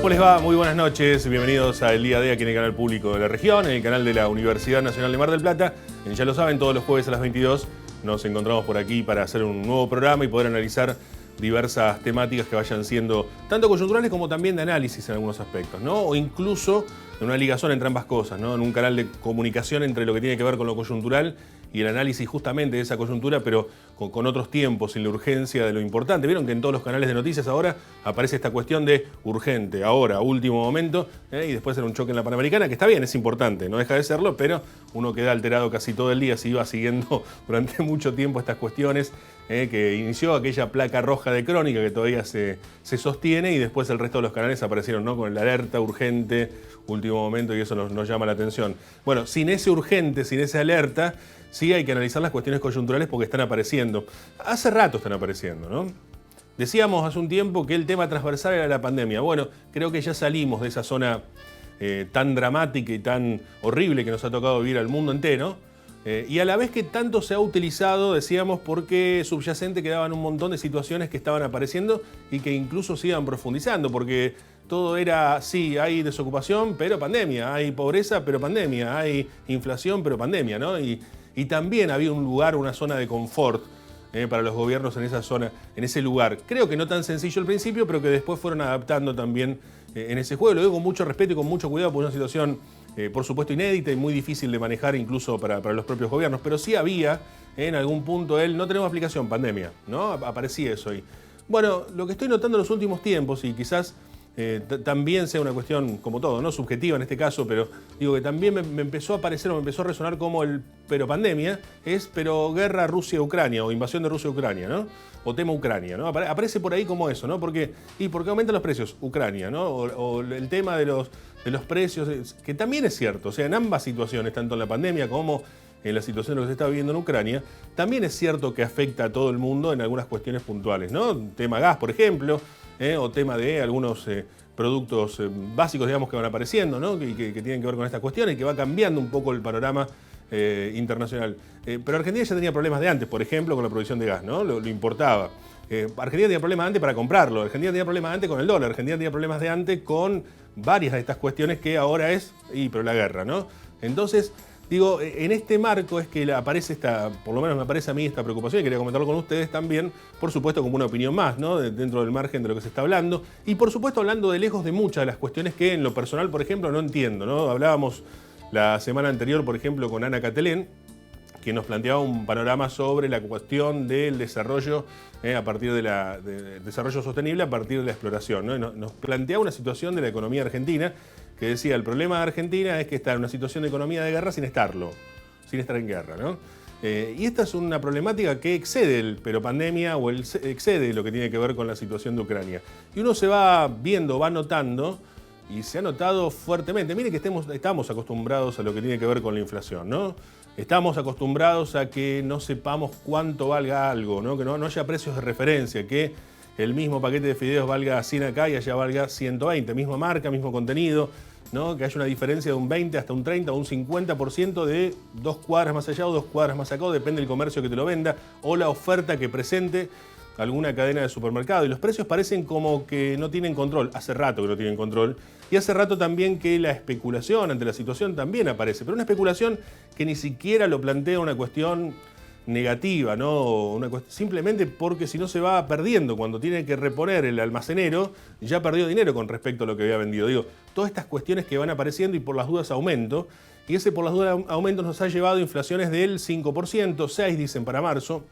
¿Cómo les va? Muy buenas noches. Bienvenidos a El Día D aquí en el canal público de la región, en el canal de la Universidad Nacional de Mar del Plata. Ya lo saben, todos los jueves a las 22 nos encontramos por aquí para hacer un nuevo programa y poder analizar diversas temáticas que vayan siendo tanto coyunturales como también de análisis en algunos aspectos, ¿no? O incluso en una ligazón entre ambas cosas, ¿no? En un canal de comunicación entre lo que tiene que ver con lo coyuntural y el análisis justamente de esa coyuntura, pero con otros tiempos, sin la urgencia de lo importante. Vieron que en todos los canales de noticias ahora aparece esta cuestión de urgente, ahora, último momento, y después era un choque en la Panamericana, que está bien, es importante, no deja de serlo, pero uno queda alterado casi todo el día si iba siguiendo durante mucho tiempo estas cuestiones, que inició aquella placa roja de crónica que todavía se sostiene, y después el resto de los canales aparecieron, ¿no?, con el alerta urgente, último momento, y eso nos llama la atención. Bueno, sin ese urgente, sin esa alerta, sí hay que analizar las cuestiones coyunturales porque están apareciendo. Hace rato están apareciendo, ¿no? Decíamos hace un tiempo que el tema transversal era la pandemia. Bueno, creo que ya salimos de esa zona tan dramática y tan horrible que nos ha tocado vivir al mundo entero. Y a la vez que tanto se ha utilizado, decíamos, porque subyacente quedaban un montón de situaciones que estaban apareciendo y que incluso se iban profundizando, porque todo era, sí, hay desocupación, pero pandemia, hay pobreza, pero pandemia, hay inflación, pero pandemia, ¿no? Y también había un lugar, una zona de confort para los gobiernos en esa zona, en ese lugar. Creo que no tan sencillo al principio, pero que después fueron adaptando también en ese juego. Lo digo con mucho respeto y con mucho cuidado, porque es una situación, por supuesto, inédita y muy difícil de manejar incluso para los propios gobiernos. Pero sí había, en algún punto, no tenemos aplicación, pandemia, ¿no? Aparecía eso ahí. Bueno, lo que estoy notando en los últimos tiempos, y quizás también sea una cuestión, como todo, ¿no?, subjetiva en este caso, pero digo que también me empezó a aparecer o me empezó a resonar como el pero pandemia, pero guerra Rusia-Ucrania o invasión de Rusia-Ucrania, ¿no? O tema Ucrania, ¿no? Aparece por ahí como eso, ¿no? ¿Por qué aumentan los precios? Ucrania, ¿no? O el tema de los precios, que también es cierto, o sea, en ambas situaciones, tanto en la pandemia como en la situación de lo que se está viviendo en Ucrania, también es cierto que afecta a todo el mundo en algunas cuestiones puntuales, ¿no? Tema gas, por ejemplo, o tema de algunos productos básicos, digamos, que van apareciendo, ¿no? Que tienen que ver con estas cuestiones y que va cambiando un poco el panorama internacional. Pero Argentina ya tenía problemas de antes, por ejemplo, con la producción de gas, ¿no? Lo importaba. Argentina tenía problemas antes para comprarlo, Argentina tenía problemas antes con el dólar, Argentina tenía problemas de antes con varias de estas cuestiones que ahora pero la guerra, ¿no? Entonces, digo, en este marco es que aparece por lo menos me aparece a mí esta preocupación, y quería comentarlo con ustedes también, por supuesto como una opinión más, ¿no?, dentro del margen de lo que se está hablando, y por supuesto hablando de lejos de muchas de las cuestiones que en lo personal, por ejemplo, no entiendo, ¿no? Hablábamos la semana anterior, por ejemplo, con Ana Catelén, que nos planteaba un panorama sobre la cuestión del desarrollo a partir del desarrollo sostenible a partir de la exploración, ¿no? Y nos planteaba una situación de la economía argentina que decía, el problema de Argentina es que está en una situación de economía de guerra sin estar en guerra, ¿no? Y esta es una problemática que excede el pero pandemia o excede lo que tiene que ver con la situación de Ucrania. Y uno se va viendo, va notando, y se ha notado fuertemente. Miren que estamos acostumbrados a lo que tiene que ver con la inflación, ¿no? Estamos acostumbrados a que no sepamos cuánto valga algo, ¿no? Que no haya precios de referencia, que el mismo paquete de fideos valga 100 acá y allá valga 120, misma marca, mismo contenido, ¿no? Que haya una diferencia de un 20 hasta un 30 o un 50% de 2 cuadras más allá o 2 cuadras más acá, depende del comercio que te lo venda o la oferta que presente alguna cadena de supermercado. Y los precios parecen como que no tienen control. Hace rato que no tienen control. Y hace rato también que la especulación ante la situación también aparece. Pero una especulación que ni siquiera lo plantea una cuestión negativa, ¿no? Simplemente porque si no se va perdiendo. Cuando tiene que reponer el almacenero, ya perdió dinero con respecto a lo que había vendido. Digo, todas estas cuestiones que van apareciendo y por las dudas aumento. Y ese por las dudas aumento nos ha llevado a inflaciones del 5%, 6% dicen para marzo,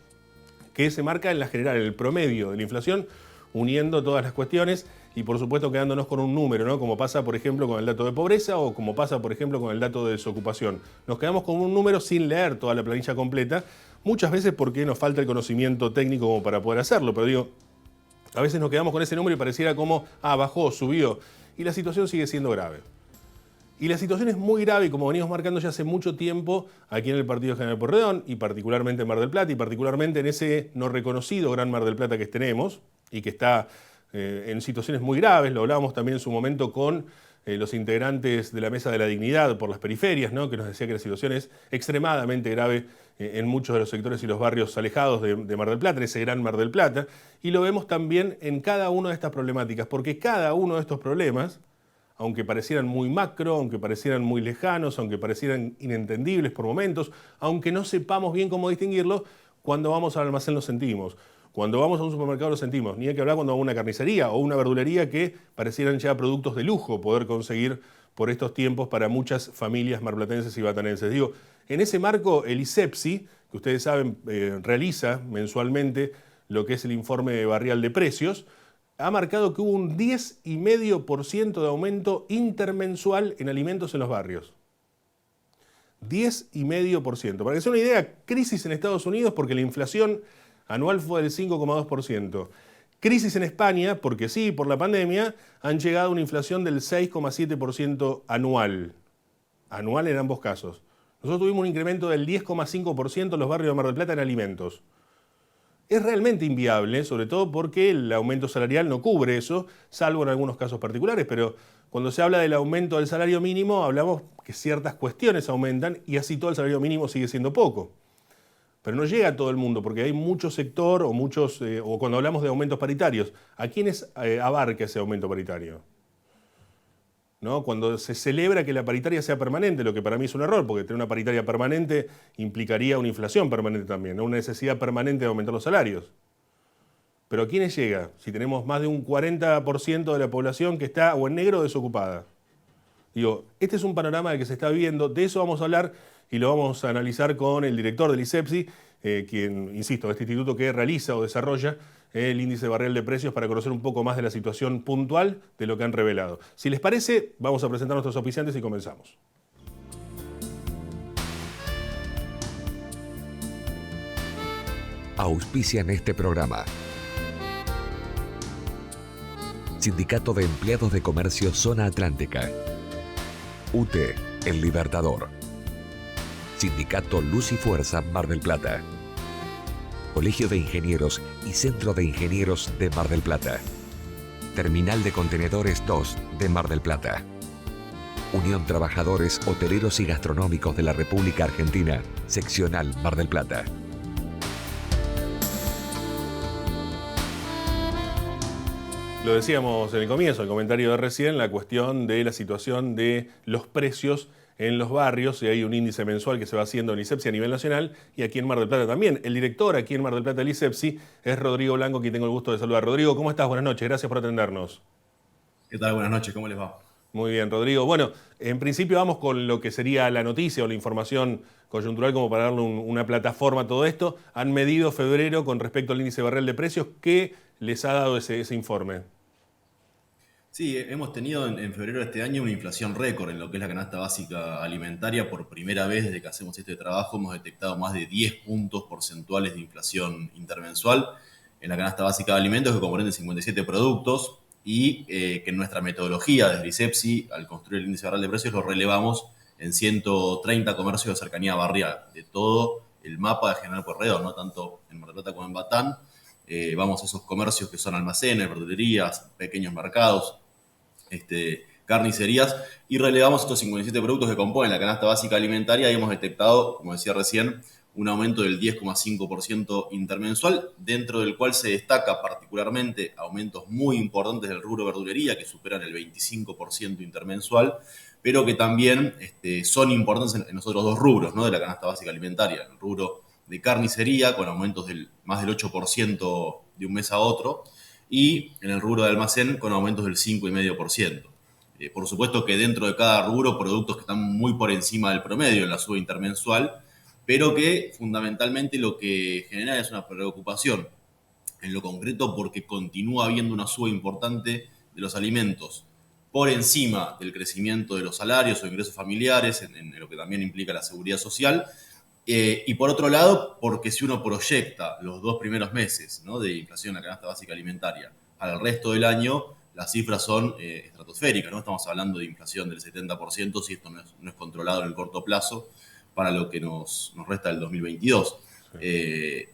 que se marca en la general, el promedio de la inflación, uniendo todas las cuestiones y por supuesto quedándonos con un número, ¿no? Como pasa, por ejemplo, con el dato de pobreza o como pasa, por ejemplo, con el dato de desocupación. Nos quedamos con un número sin leer toda la planilla completa, muchas veces porque nos falta el conocimiento técnico como para poder hacerlo, pero digo, a veces nos quedamos con ese número y pareciera como, bajó, subió, y la situación sigue siendo grave. Y la situación es muy grave, y como venimos marcando ya hace mucho tiempo aquí en el Partido General Pueyrredón, y particularmente en Mar del Plata, y particularmente en ese no reconocido Gran Mar del Plata que tenemos, y que está en situaciones muy graves. Lo hablábamos también en su momento con los integrantes de la Mesa de la Dignidad por las periferias, ¿no? Que nos decía que la situación es extremadamente grave en muchos de los sectores y los barrios alejados de Mar del Plata, en ese gran Mar del Plata, y lo vemos también en cada una de estas problemáticas, porque cada uno de estos problemas, aunque parecieran muy macro, aunque parecieran muy lejanos, aunque parecieran inentendibles por momentos, aunque no sepamos bien cómo distinguirlos, cuando vamos al almacén lo sentimos. Cuando vamos a un supermercado lo sentimos. Ni hay que hablar cuando vamos a una carnicería o una verdulería que parecieran ya productos de lujo poder conseguir por estos tiempos para muchas familias marplatenses y batanenses. Digo, en ese marco, el ISEPSI, que ustedes saben, realiza mensualmente lo que es el informe barrial de precios, ha marcado que hubo un 10,5% de aumento intermensual en alimentos en los barrios. 10,5%. Para que se den una idea, crisis en Estados Unidos porque la inflación anual fue del 5,2%. Crisis en España, porque sí, por la pandemia, han llegado a una inflación del 6,7% anual. Anual en ambos casos. Nosotros tuvimos un incremento del 10,5% en los barrios de Mar del Plata en alimentos. Es realmente inviable, sobre todo porque el aumento salarial no cubre eso, salvo en algunos casos particulares, pero cuando se habla del aumento del salario mínimo, hablamos que ciertas cuestiones aumentan y así todo el salario mínimo sigue siendo poco. Pero no llega a todo el mundo, porque hay mucho sector o cuando hablamos de aumentos paritarios, ¿a quiénes abarca ese aumento paritario? ¿No? Cuando se celebra que la paritaria sea permanente, lo que para mí es un error, porque tener una paritaria permanente implicaría una inflación permanente también, ¿no? Una necesidad permanente de aumentar los salarios. Pero ¿a quiénes llega? Si tenemos más de un 40% de la población que está o en negro o desocupada. Digo, este es un panorama del que se está viviendo, de eso vamos a hablar y lo vamos a analizar con el director del ISEPSI, quien, insisto, este instituto que realiza o desarrolla el índice barrial de precios para conocer un poco más de la situación puntual de lo que han revelado. Si les parece, vamos a presentar a nuestros auspiciantes y comenzamos. Auspician este programa. Sindicato de Empleados de Comercio Zona Atlántica. UTE, El Libertador. Sindicato Luz y Fuerza Mar del Plata. Colegio de Ingenieros y Centro de Ingenieros de Mar del Plata. Terminal de Contenedores 2 de Mar del Plata. Unión Trabajadores Hoteleros y Gastronómicos de la República Argentina, Seccional Mar del Plata. Lo decíamos en el comienzo, el comentario de recién, la cuestión de la situación de los precios en los barrios, y hay un índice mensual que se va haciendo en ISEPSI a nivel nacional y aquí en Mar del Plata también. El director aquí en Mar del Plata del ISEPSI es Rodrigo Blanco, quien tengo el gusto de saludar. Rodrigo, ¿cómo estás? Buenas noches, gracias por atendernos. ¿Qué tal? Buenas noches, ¿cómo les va? Muy bien, Rodrigo. Bueno, en principio vamos con lo que sería la noticia o la información coyuntural como para darle una plataforma a todo esto. Han medido febrero con respecto al índice barrial de precios. ¿Qué les ha dado ese informe? Sí, hemos tenido en febrero de este año una inflación récord en lo que es la canasta básica alimentaria. Por primera vez desde que hacemos este trabajo hemos detectado más de 10 puntos porcentuales de inflación intermensual en la canasta básica de alimentos, que comprende 57 productos, y que en nuestra metodología desde ISEPSI, al construir el índice barrial de precios, lo relevamos en 130 comercios de cercanía barrial, de todo el mapa de General Pueyrredón, no tanto en Mar del Plata como en Batán. Vamos a esos comercios que son almacenes, verdulerías, pequeños mercados, carnicerías, y relevamos estos 57 productos que componen la canasta básica alimentaria y hemos detectado, como decía recién, un aumento del 10,5% intermensual, dentro del cual se destaca particularmente aumentos muy importantes del rubro verdulería, que superan el 25% intermensual, pero que también son importantes en los otros dos rubros, ¿no?, de la canasta básica alimentaria. El rubro de carnicería, con aumentos del más del 8% de un mes a otro, y en el rubro de almacén con aumentos del 5,5%. Por supuesto que dentro de cada rubro productos que están muy por encima del promedio en la suba intermensual, pero que fundamentalmente lo que genera es una preocupación en lo concreto porque continúa habiendo una suba importante de los alimentos por encima del crecimiento de los salarios o ingresos familiares, en lo que también implica la seguridad social. Y por otro lado, porque si uno proyecta los 2 primeros meses, ¿no?, de inflación en la canasta básica alimentaria al resto del año, las cifras son estratosféricas, ¿no? Estamos hablando de inflación del 70% si esto no es controlado en el corto plazo para lo que nos resta del 2022. Sí.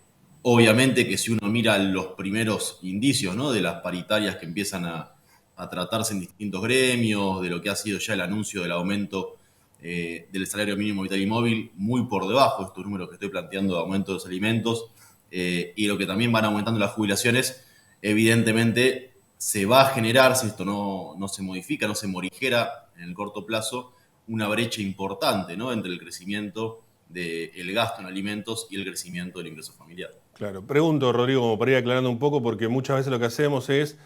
Obviamente que si uno mira los primeros indicios, ¿no?, de las paritarias que empiezan a a tratarse en distintos gremios, de lo que ha sido ya el anuncio del aumento del salario mínimo vital y móvil, muy por debajo de estos números que estoy planteando de aumento de los alimentos, y lo que también van aumentando las jubilaciones, evidentemente se va a generar, si esto no se modifica, no se morigera en el corto plazo, una brecha importante, ¿no?, entre el crecimiento del gasto en alimentos y el crecimiento del ingreso familiar. Claro. Pregunto, Rodrigo, como para ir aclarando un poco, porque muchas veces lo que hacemos es,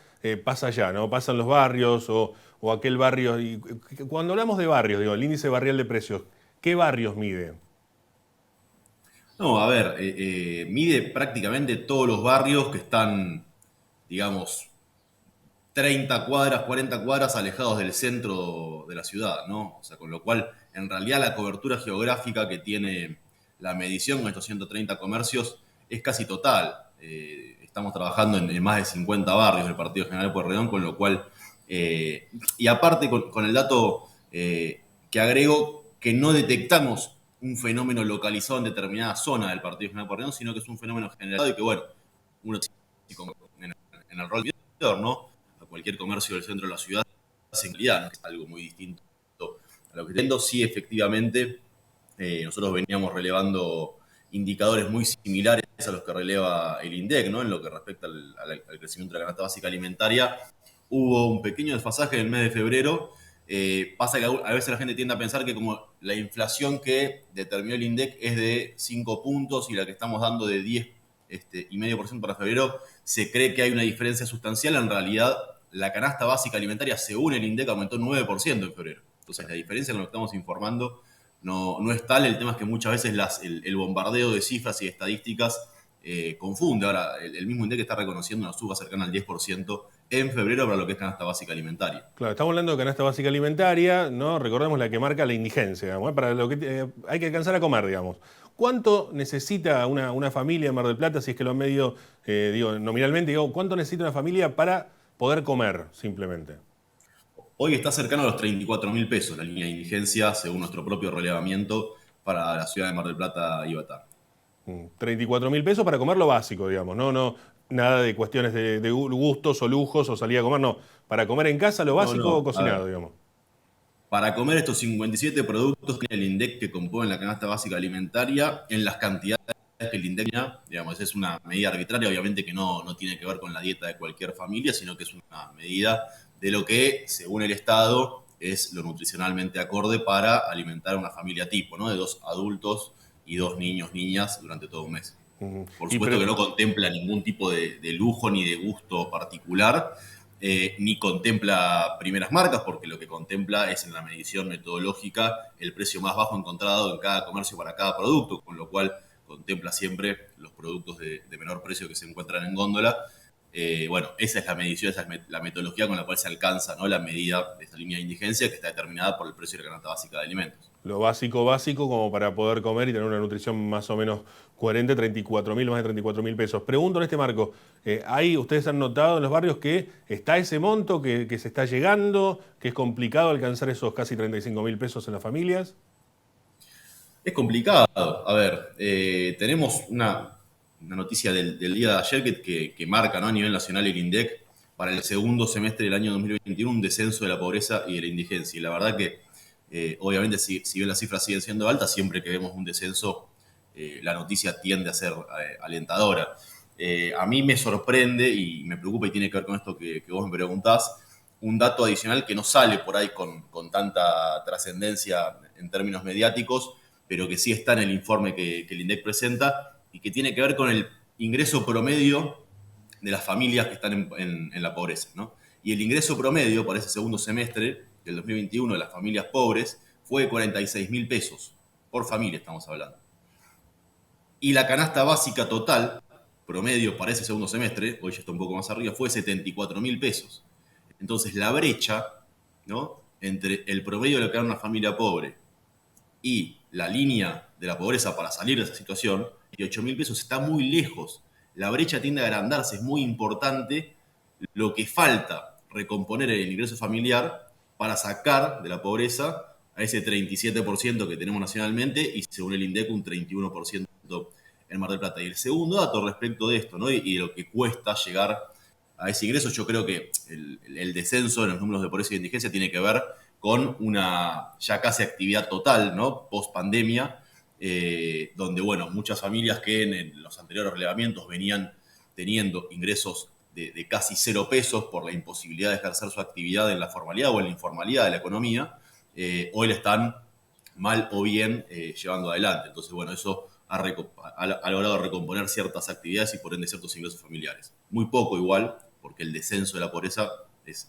pasa allá, ¿no? Pasan los barrios o aquel barrio. Y cuando hablamos de barrios, digo, el índice barrial de precios, ¿qué barrios mide? No, a ver, mide prácticamente todos los barrios que están, digamos, 30 cuadras, 40 cuadras alejados del centro de la ciudad, ¿no? O sea, con lo cual, en realidad, la cobertura geográfica que tiene la medición con estos 130 comercios es casi total. Estamos trabajando en más de 50 barrios del Partido General Pueyrredón, con lo cual, y aparte con el dato que agrego, que no detectamos un fenómeno localizado en determinada zona del Partido General Pueyrredón, sino que es un fenómeno generalizado y que, bueno, uno en el rol de vendedor, ¿no?, a cualquier comercio del centro de la ciudad, en realidad no es algo muy distinto a lo que entiendo. Sí, efectivamente, nosotros veníamos relevando indicadores muy similares a los que releva el INDEC, ¿no?, en lo que respecta al crecimiento de la canasta básica alimentaria. Hubo un pequeño desfasaje en el mes de febrero. Pasa que a veces la gente tiende a pensar que como la inflación que determinó el INDEC es de 5 puntos y la que estamos dando de 10,5% para febrero, se cree que hay una diferencia sustancial. En realidad, la canasta básica alimentaria, según el INDEC, aumentó 9% en febrero. Entonces, la diferencia con lo que estamos informando no es tal. El tema es que muchas veces el bombardeo de cifras y estadísticas confunde. Ahora, el mismo INDEC está reconociendo una suba cercana al 10% en febrero para lo que es canasta básica alimentaria. Claro, estamos hablando de canasta básica alimentaria, ¿no? Recordemos la que marca la indigencia, digamos, para lo que hay que alcanzar a comer, digamos. ¿Cuánto necesita una familia en Mar del Plata, si es que lo han medido, nominalmente, cuánto necesita una familia para poder comer, simplemente? Hoy está cercano a los 34.000 pesos la línea de indigencia, según nuestro propio relevamiento para la ciudad de Mar del Plata y Batán. 34.000 pesos para comer lo básico, digamos, no nada de cuestiones de gustos o lujos o salir a comer, no. Para comer en casa lo básico o cocinado, digamos. Para comer estos 57 productos que el INDEC que componen la canasta básica alimentaria, en las cantidades que el INDEC, digamos, es una medida arbitraria, obviamente que no tiene que ver con la dieta de cualquier familia, sino que es una medida de lo que, según el Estado, es lo nutricionalmente acorde para alimentar a una familia tipo, ¿no?, de 2 adultos y 2 niños, niñas, durante todo un mes. Por supuesto que no contempla ningún tipo de lujo ni de gusto particular, ni contempla primeras marcas, porque lo que contempla es, en la medición metodológica, el precio más bajo encontrado en cada comercio para cada producto, con lo cual contempla siempre los productos de menor precio que se encuentran en góndola. Bueno, esa es la medición, esa es la metodología con la cual se alcanza, ¿no?, la medida de esta línea de indigencia, que está determinada por el precio de la canasta básica de alimentos. Lo básico, como para poder comer y tener una nutrición más o menos coherente, más de 34.000 pesos. Pregunto en este marco, ¿ahí ustedes han notado en los barrios que está ese monto, que se está llegando, que es complicado alcanzar esos casi 35.000 pesos en las familias? Es complicado. A ver, tenemos una noticia del día de ayer que marca, ¿no?, a nivel nacional el INDEC para el segundo semestre del año 2021 un descenso de la pobreza y de la indigencia. Y la verdad que, obviamente, si bien las cifras siguen siendo altas, siempre que vemos un descenso, la noticia tiende a ser alentadora. A mí me sorprende y me preocupa, y tiene que ver con esto que vos me preguntás, un dato adicional que no sale por ahí con tanta trascendencia en términos mediáticos, pero que sí está en el informe que el INDEC presenta, y que tiene que ver con el ingreso promedio de las familias que están en la pobreza, ¿no? Y el ingreso promedio para ese segundo semestre del 2021 de las familias pobres fue de 46.000 pesos por familia, estamos hablando. Y la canasta básica total, promedio para ese segundo semestre, hoy ya está un poco más arriba, fue 74.000 pesos. Entonces la brecha, ¿no?, entre el promedio de lo que gana una familia pobre y la línea de la pobreza para salir de esa situación, 18.000 pesos, está muy lejos. La brecha tiende a agrandarse, es muy importante lo que falta recomponer en el ingreso familiar para sacar de la pobreza a ese 37% que tenemos nacionalmente, y según el INDEC un 31% en Mar del Plata. Y el segundo dato respecto de esto, ¿no?, y de lo que cuesta llegar a ese ingreso. Yo creo que el descenso de los números de pobreza y indigencia tiene que ver con una ya casi actividad total, ¿no? Post pandemia, donde, bueno, muchas familias que en los anteriores relevamientos venían teniendo ingresos de casi 0 pesos por la imposibilidad de ejercer su actividad en la formalidad o en la informalidad de la economía, hoy le están mal o bien llevando adelante. Entonces, bueno, eso ha logrado recomponer ciertas actividades y por ende ciertos ingresos familiares. Muy poco igual, porque el descenso de la pobreza es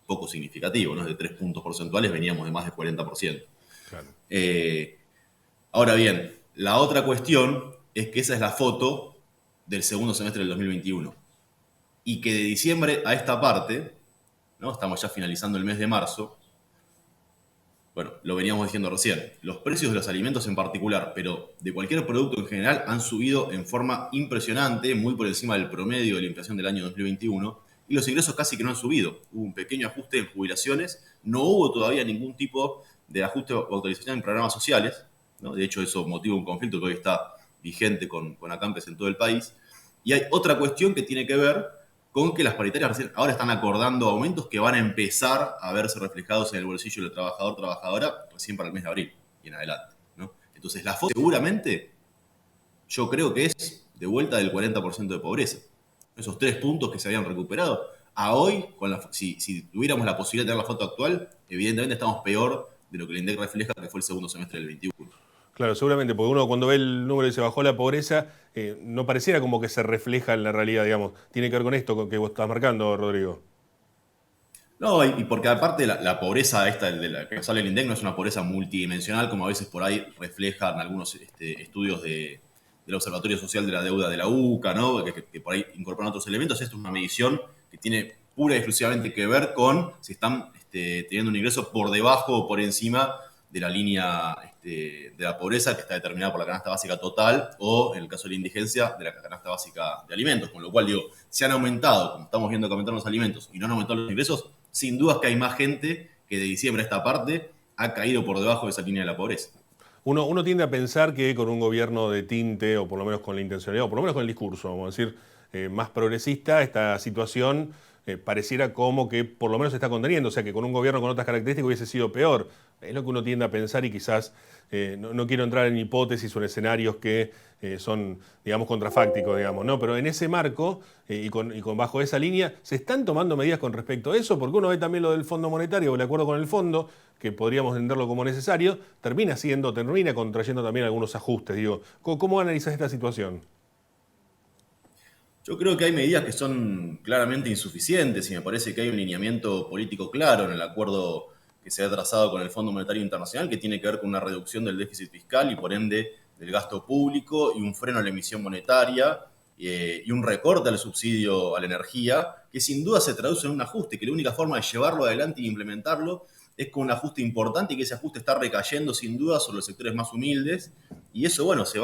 poco significativo, ¿no? De 3 puntos porcentuales veníamos de más del 40%. Claro. Ahora bien, la otra cuestión es que esa es la foto del segundo semestre del 2021. Y que de diciembre a esta parte, ¿no? Estamos ya finalizando el mes de marzo, bueno, lo veníamos diciendo recién, los precios de los alimentos en particular, pero de cualquier producto en general, han subido en forma impresionante, muy por encima del promedio de la inflación del año 2021, y los ingresos casi que no han subido. Hubo un pequeño ajuste en jubilaciones, no hubo todavía ningún tipo de ajuste o autorización en programas sociales, ¿no? De hecho, eso motiva un conflicto que hoy está vigente con ACAMPES en todo el país. Y hay otra cuestión que tiene que ver con que las paritarias recién ahora están acordando aumentos que van a empezar a verse reflejados en el bolsillo del trabajador, trabajadora, recién para el mes de abril y en adelante, ¿no? Entonces, la foto seguramente, yo creo que es de vuelta del 40% de pobreza. Esos 3 puntos que se habían recuperado, a hoy, si tuviéramos la posibilidad de tener la foto actual, evidentemente estamos peor de lo que el INDEC refleja, que fue el segundo semestre del 21. Claro, seguramente, porque uno cuando ve el número y se bajó la pobreza, no pareciera como que se refleja en la realidad, digamos. Tiene que ver con esto que vos estás marcando, Rodrigo. No, y porque aparte la pobreza esta de la que sale el INDEC no es una pobreza multidimensional, como a veces por ahí reflejan algunos estudios del Observatorio Social de la Deuda de la UCA, ¿no? Que por ahí incorporan otros elementos. Esto es una medición que tiene pura y exclusivamente que ver con si están teniendo un ingreso por debajo o por encima de la línea de la pobreza, que está determinada por la canasta básica total, o en el caso de la indigencia, de la canasta básica de alimentos. Con lo cual, digo, se han aumentado, como estamos viendo que aumentaron los alimentos y no han aumentado los ingresos, sin duda es que hay más gente que de diciembre a esta parte ha caído por debajo de esa línea de la pobreza. Uno tiende a pensar que con un gobierno de tinte, o por lo menos con la intencionalidad, o por lo menos con el discurso, vamos a decir, más progresista, esta situación pareciera como que por lo menos se está conteniendo, o sea que con un gobierno con otras características hubiese sido peor. Es lo que uno tiende a pensar y quizás no quiero entrar en hipótesis o en escenarios que son, digamos, contrafácticos, digamos, ¿no? Pero en ese marco y con bajo esa línea, ¿se están tomando medidas con respecto a eso? Porque uno ve también lo del Fondo Monetario, o el acuerdo con el fondo, que podríamos entenderlo como necesario, termina contrayendo también algunos ajustes. Digo, ¿cómo analizas esta situación? Yo creo que hay medidas que son claramente insuficientes y me parece que hay un lineamiento político claro en el acuerdo que se ha trazado con el Fondo Monetario Internacional, que tiene que ver con una reducción del déficit fiscal y por ende del gasto público y un freno a la emisión monetaria y un recorte al subsidio a la energía, que sin duda se traduce en un ajuste, que la única forma de llevarlo adelante y implementarlo es con un ajuste importante y que ese ajuste está recayendo sin duda sobre los sectores más humildes y eso, bueno, se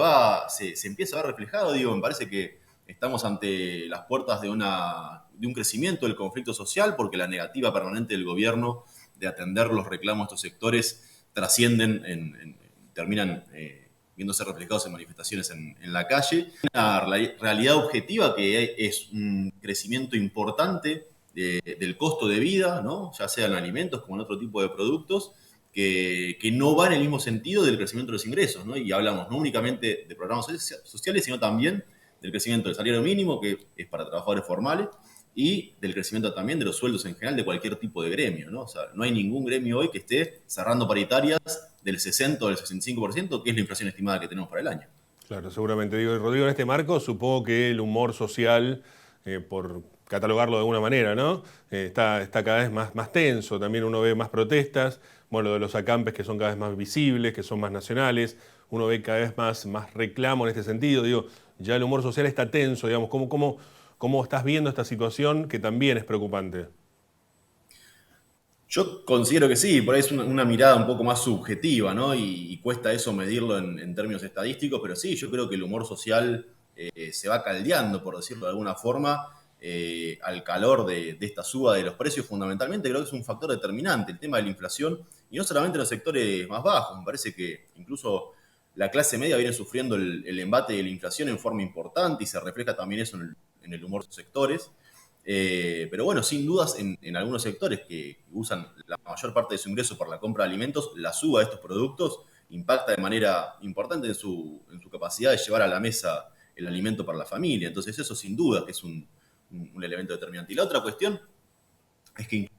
empieza a ver reflejado, digo, me parece que estamos ante las puertas de un crecimiento del conflicto social porque la negativa permanente del gobierno de atender los reclamos de estos sectores trascienden, terminan viéndose reflejados en manifestaciones en la calle. Una realidad objetiva que es un crecimiento importante del costo de vida, ¿no? Ya sea en alimentos como en otro tipo de productos, que no va en el mismo sentido del crecimiento de los ingresos, ¿no? Y hablamos no únicamente de programas sociales, sino también del crecimiento del salario mínimo, que es para trabajadores formales, y del crecimiento también de los sueldos en general de cualquier tipo de gremio, ¿no? O sea, no hay ningún gremio hoy que esté cerrando paritarias del 60 o del 65%, que es la inflación estimada que tenemos para el año. Claro, seguramente. Digo, Rodrigo, en este marco supongo que el humor social, por catalogarlo de alguna manera, ¿no? Está cada vez más tenso. También uno ve más protestas, bueno, lo de los acampes que son cada vez más visibles, que son más nacionales. Uno ve cada vez más reclamo en este sentido. Digo, ya el humor social está tenso, digamos. ¿Cómo estás viendo esta situación que también es preocupante? Yo considero que sí, por ahí es una mirada un poco más subjetiva, ¿no? Y cuesta eso medirlo en términos estadísticos, pero sí, yo creo que el humor social se va caldeando, por decirlo de alguna forma, al calor de esta suba de los precios. Fundamentalmente creo que es un factor determinante, el tema de la inflación, y no solamente en los sectores más bajos. Me parece que incluso la clase media viene sufriendo el embate de la inflación en forma importante y se refleja también eso en el humor de los sectores. Pero bueno, sin dudas, en algunos sectores que usan la mayor parte de su ingreso para la compra de alimentos, la suba de estos productos impacta de manera importante en su capacidad de llevar a la mesa el alimento para la familia. Entonces eso sin duda que es un elemento determinante. Y la otra cuestión es que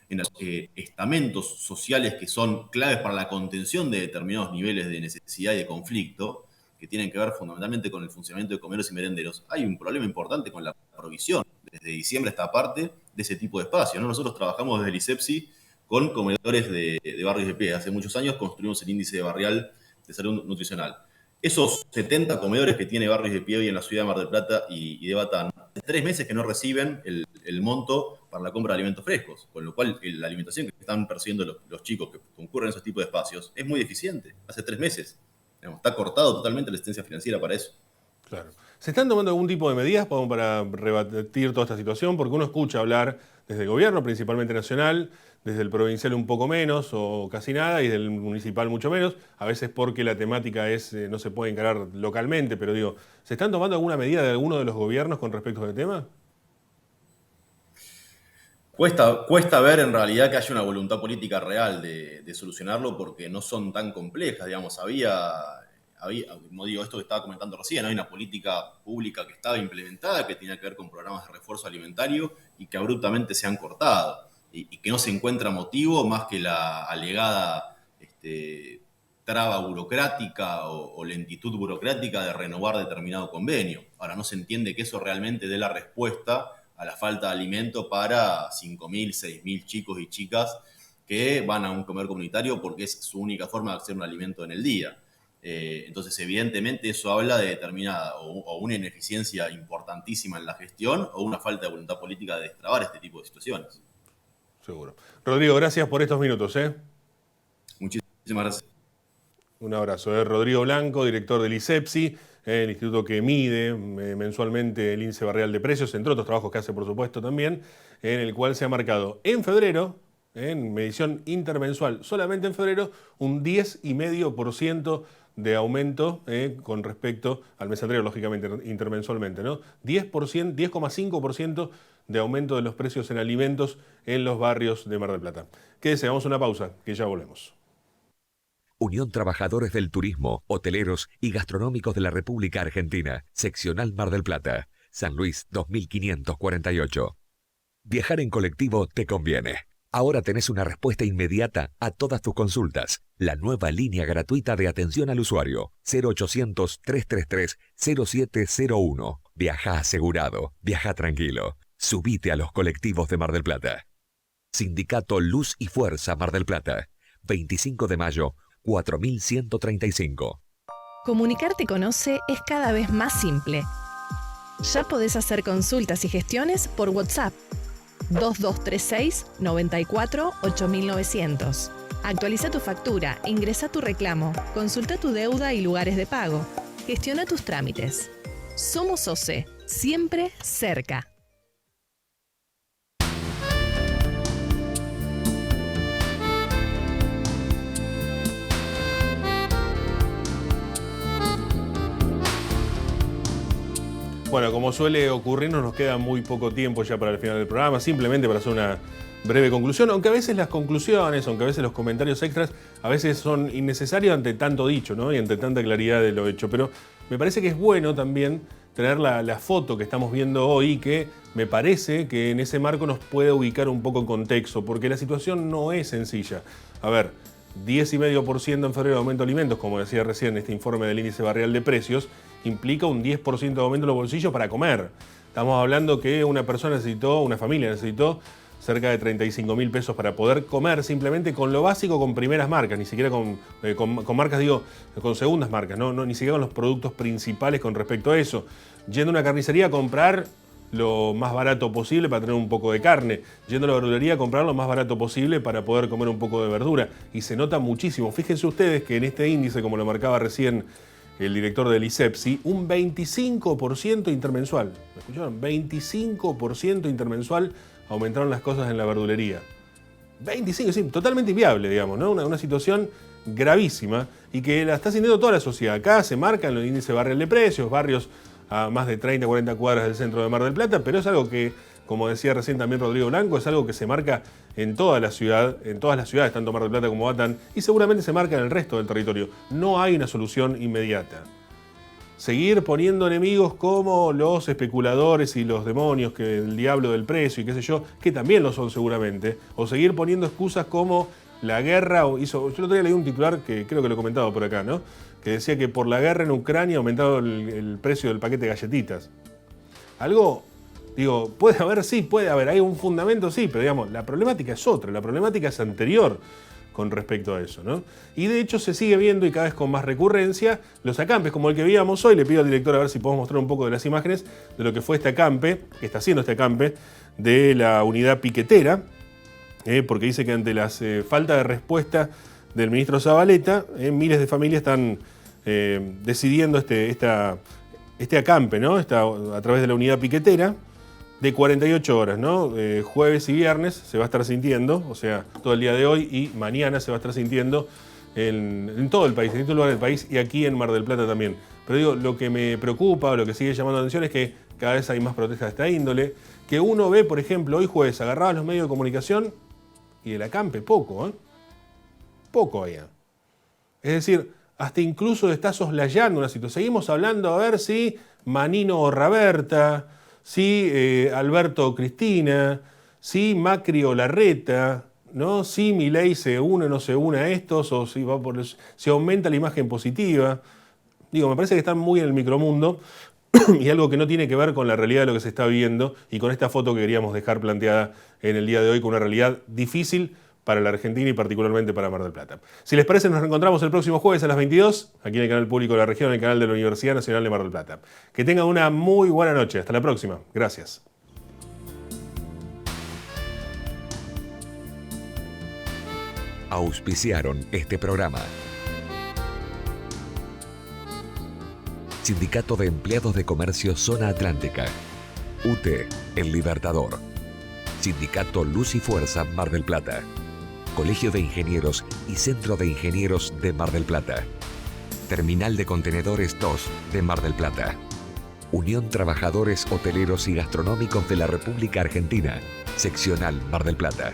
en los estamentos sociales que son claves para la contención de determinados niveles de necesidad y de conflicto, que tienen que ver fundamentalmente con el funcionamiento de comederos y merenderos, hay un problema importante con la provisión, desde diciembre hasta parte, de ese tipo de espacios, ¿no? Nosotros trabajamos desde el ISEPSI con comedores de barrios de pie. Hace muchos años construimos el índice barrial de salud nutricional. Esos 70 comedores que tiene Barrios de Pie hoy en la ciudad de Mar del Plata y de Batán, hace 3 meses que no reciben el monto para la compra de alimentos frescos, con lo cual la alimentación que están percibiendo los chicos que concurren a esos tipos de espacios es muy deficiente. Hace 3 meses. Está cortado totalmente la asistencia financiera para eso. Claro. ¿Se están tomando algún tipo de medidas para rebatir toda esta situación? Porque uno escucha hablar desde el gobierno, principalmente nacional, desde el provincial un poco menos o casi nada, y del municipal mucho menos, a veces porque la temática no se puede encarar localmente, pero digo, ¿se están tomando alguna medida de alguno de los gobiernos con respecto a este tema? Cuesta ver en realidad que haya una voluntad política real de solucionarlo porque no son tan complejas, digamos. Había, como digo, esto que estaba comentando recién, hay una política pública que estaba implementada que tenía que ver con programas de refuerzo alimentario y que abruptamente se han cortado y que no se encuentra motivo más que la alegada traba burocrática o lentitud burocrática de renovar determinado convenio. Ahora, no se entiende que eso realmente dé la respuesta a la falta de alimento para 5.000, 6.000 chicos y chicas que van a un comedor comunitario porque es su única forma de acceder a un alimento en el día. Entonces, evidentemente, eso habla de determinada o una ineficiencia importantísima en la gestión o una falta de voluntad política de destrabar este tipo de situaciones. Seguro. Rodrigo, gracias por estos minutos. Muchísimas gracias. Un abrazo. Rodrigo Blanco, director del ISEPSI, el instituto que mide mensualmente el índice barrial de precios, entre otros trabajos que hace, por supuesto, también, en el cual se ha marcado en febrero, en medición intermensual, solamente en febrero, un 10,5% de aumento con respecto al mes anterior, lógicamente, intermensualmente, ¿no? 10,5% de aumento de los precios en alimentos en los barrios de Mar del Plata. Quédese, vamos a una pausa, que ya volvemos. Unión Trabajadores del Turismo, Hoteleros y Gastronómicos de la República Argentina, Seccional Mar del Plata, San Luis 2548. Viajar en colectivo te conviene. Ahora tenés una respuesta inmediata a todas tus consultas. La nueva línea gratuita de atención al usuario, 0800-333-0701. Viaja asegurado, viaja tranquilo. Subite a los colectivos de Mar del Plata. Sindicato Luz y Fuerza Mar del Plata, 25 de mayo, 4135. Comunicarte con OCE es cada vez más simple. Ya podés hacer consultas y gestiones por WhatsApp 2236 94 8900. Actualiza tu factura, ingresa tu reclamo, consulta tu deuda y lugares de pago. Gestiona tus trámites. Somos OCE, siempre cerca. Bueno, como suele ocurrirnos, nos queda muy poco tiempo ya para el final del programa, simplemente para hacer una breve conclusión, aunque a veces las conclusiones, aunque a veces los comentarios extras, a veces son innecesarios ante tanto dicho, ¿no? Y ante tanta claridad de lo hecho. Pero me parece que es bueno también tener la foto que estamos viendo hoy, que me parece que en ese marco nos puede ubicar un poco en contexto, porque la situación no es sencilla. A ver, 10,5% en febrero de aumento de alimentos, como decía recién este informe del índice barrial de precios, implica un 10% de aumento en los bolsillos para comer. Estamos hablando que una familia necesitó cerca de 35.000 pesos para poder comer simplemente con lo básico, con primeras marcas, ni siquiera con marcas, digo, con segundas marcas, no, ni siquiera con los productos principales con respecto a eso. Yendo a una carnicería a comprar lo más barato posible para tener un poco de carne, yendo a la verdulería a comprar lo más barato posible para poder comer un poco de verdura. Y se nota muchísimo. Fíjense ustedes que en este índice, como lo marcaba recién el director del ISEPSI, un 25% intermensual. ¿Me escucharon? 25% intermensual aumentaron las cosas en la verdulería. 25, sí, totalmente inviable, digamos, ¿no? Una situación gravísima y que la está sintiendo toda la sociedad. Acá se marcan los índices barrial de precios, barrios a más de 30, 40 cuadras del centro de Mar del Plata, pero es algo que como decía recién también Rodrigo Blanco, es algo que se marca en toda la ciudad, en todas las ciudades, tanto Mar del Plata como Batán, y seguramente se marca en el resto del territorio. No hay una solución inmediata. Seguir poniendo enemigos como los especuladores y los demonios, que el diablo del precio y qué sé yo, que también lo son seguramente, o seguir poniendo excusas como la guerra, yo el otro día leí un titular que creo que lo he comentado por acá, ¿no? Que decía que por la guerra en Ucrania ha aumentado el precio del paquete de galletitas. Algo, digo, puede haber, sí, puede haber, hay un fundamento, sí, pero digamos, la problemática es otra, la problemática es anterior con respecto a eso, ¿no? Y de hecho se sigue viendo, y cada vez con más recurrencia, los acampes como el que veíamos hoy. Le pido al director a ver si podemos mostrar un poco de las imágenes de lo que fue este acampe, que está haciendo este acampe de la unidad piquetera, porque dice que ante la falta de respuesta del ministro Zabaleta, miles de familias están decidiendo este acampe, ¿no? A través de la unidad piquetera, de 48 horas, ¿no? Jueves y viernes se va a estar sintiendo, o sea, todo el día de hoy y mañana se va a estar sintiendo en todo el país, en todo lugar del país y aquí en Mar del Plata también. Pero digo, lo que me preocupa, o lo que sigue llamando la atención es que cada vez hay más protestas de esta índole, que uno ve, por ejemplo, hoy jueves, agarrados los medios de comunicación y el acampe, poco, ¿eh? Poco allá. Es decir, hasta incluso está soslayando una situación. Seguimos hablando a ver si Manino o Raberta, si Alberto o Cristina, si Macri o Larreta, ¿no? Si Milei se une o no se une a estos, o si aumenta la imagen positiva. Digo, me parece que están muy en el micromundo y algo que no tiene que ver con la realidad de lo que se está viviendo y con esta foto que queríamos dejar planteada en el día de hoy, con una realidad difícil para la Argentina y particularmente para Mar del Plata. Si les parece, nos reencontramos el próximo jueves a las 22, aquí en el canal público de la región, en el canal de la Universidad Nacional de Mar del Plata. Que tengan una muy buena noche. Hasta la próxima. Gracias. Auspiciaron este programa. Sindicato de Empleados de Comercio Zona Atlántica. UTE, El Libertador. Sindicato Luz y Fuerza Mar del Plata. Colegio de Ingenieros y Centro de Ingenieros de Mar del Plata. Terminal de Contenedores 2 de Mar del Plata. Unión Trabajadores Hoteleros y Gastronómicos de la República Argentina. Seccional Mar del Plata.